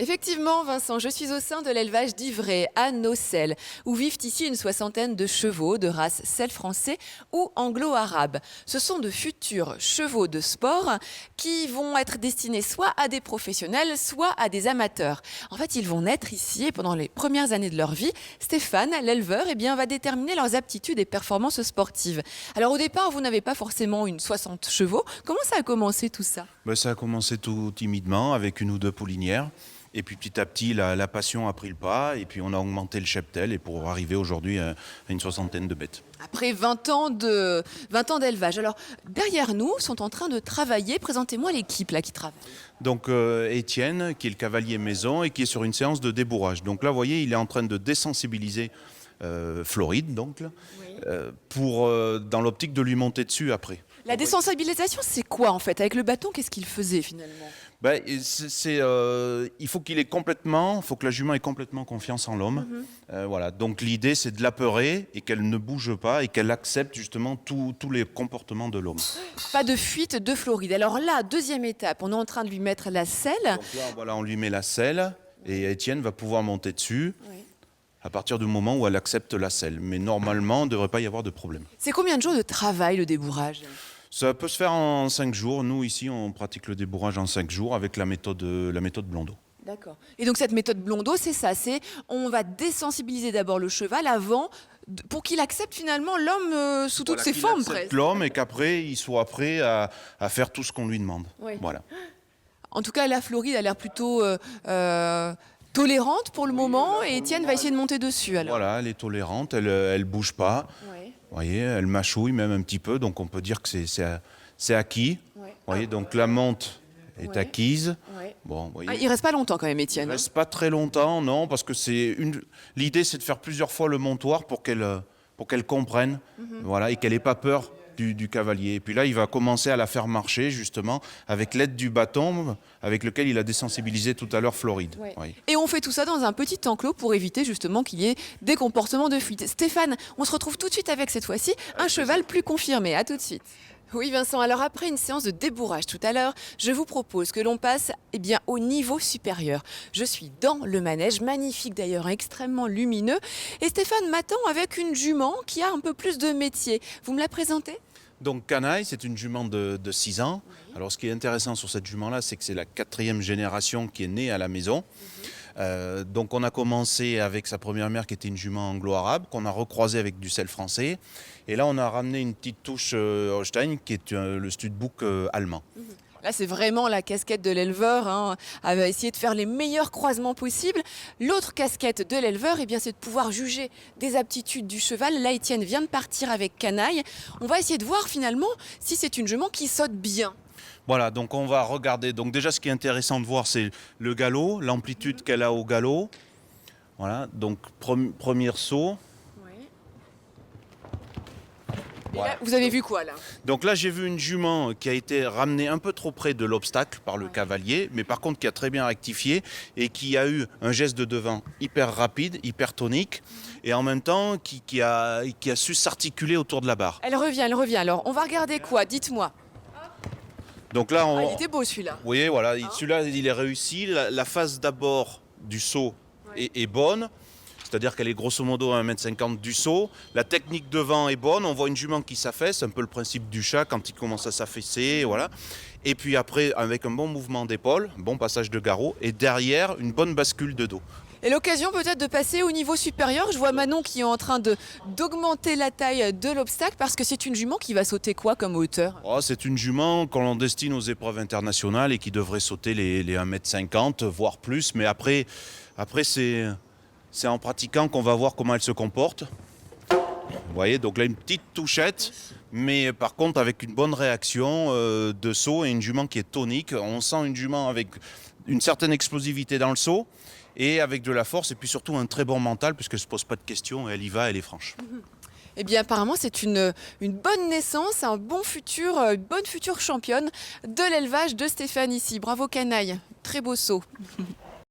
Effectivement, Vincent, je suis au sein de l'élevage d'Ivray, à Nocelles, où vivent ici une soixantaine de chevaux de race selle français ou anglo-arabe. Ce sont de futurs chevaux de sport qui vont être destinés soit à des professionnels, soit à des amateurs. En fait, ils vont naître ici et pendant les premières années de leur vie, Stéphane, l'éleveur, va déterminer leurs aptitudes et performances sportives. Alors au départ, vous n'avez pas forcément une 60 chevaux. Comment ça a commencé tout ça? Ça a commencé tout timidement avec une ou deux poulinières. Et puis petit à petit, la passion a pris le pas et puis on a augmenté le cheptel et pour arriver aujourd'hui à une soixantaine de bêtes. Après 20 ans d'élevage. Alors, derrière nous, sont en train de travailler. Présentez-moi l'équipe là qui travaille. Donc Étienne, qui est le cavalier maison et qui est sur une séance de débourrage. Donc là, vous voyez, il est en train de désensibiliser Floride, donc, là, dans l'optique de lui monter dessus après. La désensibilisation, c'est quoi en fait? Avec le bâton, qu'est-ce qu'il faisait finalement? Il faut que la jument ait complètement confiance en l'homme. Voilà. Donc l'idée, c'est de l'apeurer et qu'elle ne bouge pas et qu'elle accepte justement tous les comportements de l'homme. Pas de fuite de Floride. Alors là, deuxième étape, on est en train de lui mettre la selle. Donc là, voilà, on lui met la selle et Étienne va pouvoir monter dessus. Oui. À partir du moment où elle accepte la selle. Mais normalement, il ne devrait pas y avoir de problème. C'est combien de jours de travail, le débourrage? Ça peut se faire en 5 jours. Nous, ici, on pratique le débourrage en 5 jours avec la méthode Blondeau. D'accord. Et donc, cette méthode Blondeau, c'est ça. On va désensibiliser d'abord le cheval avant, pour qu'il accepte finalement l'homme sous toutes ses formes, presque. L'homme et qu'après, il soit prêt à faire tout ce qu'on lui demande. Oui. Voilà. En tout cas, la Floride a l'air plutôt... tolérante pour le moment et Étienne va essayer de monter dessus. Alors. Voilà, elle est tolérante, elle bouge pas. Oui. Vous voyez, elle mâchouille même un petit peu, donc on peut dire que c'est acquis. Oui. Vous voyez, donc la monte est acquise. Oui. Bon, vous voyez. Il reste pas longtemps quand même, Étienne. Il reste pas très longtemps, non, parce que l'idée c'est de faire plusieurs fois le montoir pour qu'elle comprenne, voilà, et qu'elle ait pas peur du cavalier. Et puis là, il va commencer à la faire marcher, justement, avec l'aide du bâton avec lequel il a désensibilisé tout à l'heure Floride. Ouais. Oui. Et on fait tout ça dans un petit enclos pour éviter justement qu'il y ait des comportements de fuite. Stéphane, on se retrouve tout de suite avec cette fois-ci un cheval plus confirmé. À tout de suite. Oui Vincent, alors après une séance de débourrage tout à l'heure, je vous propose que l'on passe au niveau supérieur. Je suis dans le manège, magnifique d'ailleurs, extrêmement lumineux. Et Stéphane m'attend avec une jument qui a un peu plus de métier. Vous me la présentez ? Donc Canaille, c'est une jument de 6 ans. Oui. Alors ce qui est intéressant sur cette jument-là, c'est que c'est la 4e génération qui est née à la maison. Donc on a commencé avec sa première mère qui était une jument anglo-arabe, qu'on a recroisée avec du selle français. Et là on a ramené une petite touche Holstein qui est le studbook allemand. Là, c'est vraiment la casquette de l'éleveur, à essayer de faire les meilleurs croisements possibles. L'autre casquette de l'éleveur, c'est de pouvoir juger des aptitudes du cheval. Là, Étienne vient de partir avec Canaille. On va essayer de voir finalement si c'est une jument qui saute bien. Voilà, donc on va regarder. Donc déjà, ce qui est intéressant de voir, c'est le galop, l'amplitude qu'elle a au galop. Voilà, donc premier saut. Voilà. Là, vous avez vu quoi là? Donc là j'ai vu une jument qui a été ramenée un peu trop près de l'obstacle par le cavalier, mais par contre qui a très bien rectifié et qui a eu un geste de devant hyper rapide, hyper tonique et en même temps qui a su s'articuler autour de la barre. Elle revient. Alors on va regarder quoi? Dites-moi. Donc là, il était beau celui-là. Vous voyez, voilà, celui-là il est réussi. La phase d'abord du saut est bonne. C'est-à-dire qu'elle est grosso modo à 1,50 m du saut. La technique devant est bonne. On voit une jument qui s'affaisse, un peu le principe du chat quand il commence à s'affaisser. Voilà. Et puis après, avec un bon mouvement d'épaule, un bon passage de garrot. Et derrière, une bonne bascule de dos. Et l'occasion peut-être de passer au niveau supérieur. Je vois Manon qui est en train d'augmenter la taille de l'obstacle parce que c'est une jument qui va sauter quoi comme hauteur? C'est une jument qu'on destine aux épreuves internationales et qui devrait sauter les 1,50 m, voire plus. Mais après c'est en pratiquant qu'on va voir comment elle se comporte. Vous voyez, donc là une petite touchette, mais par contre avec une bonne réaction de saut et une jument qui est tonique. On sent une jument avec une certaine explosivité dans le saut et avec de la force et puis surtout un très bon mental puisqu'elle ne se pose pas de questions, elle y va, elle est franche. Apparemment, c'est une bonne naissance, une bonne future championne de l'élevage de Stéphane ici. Bravo Canaille, très beau saut.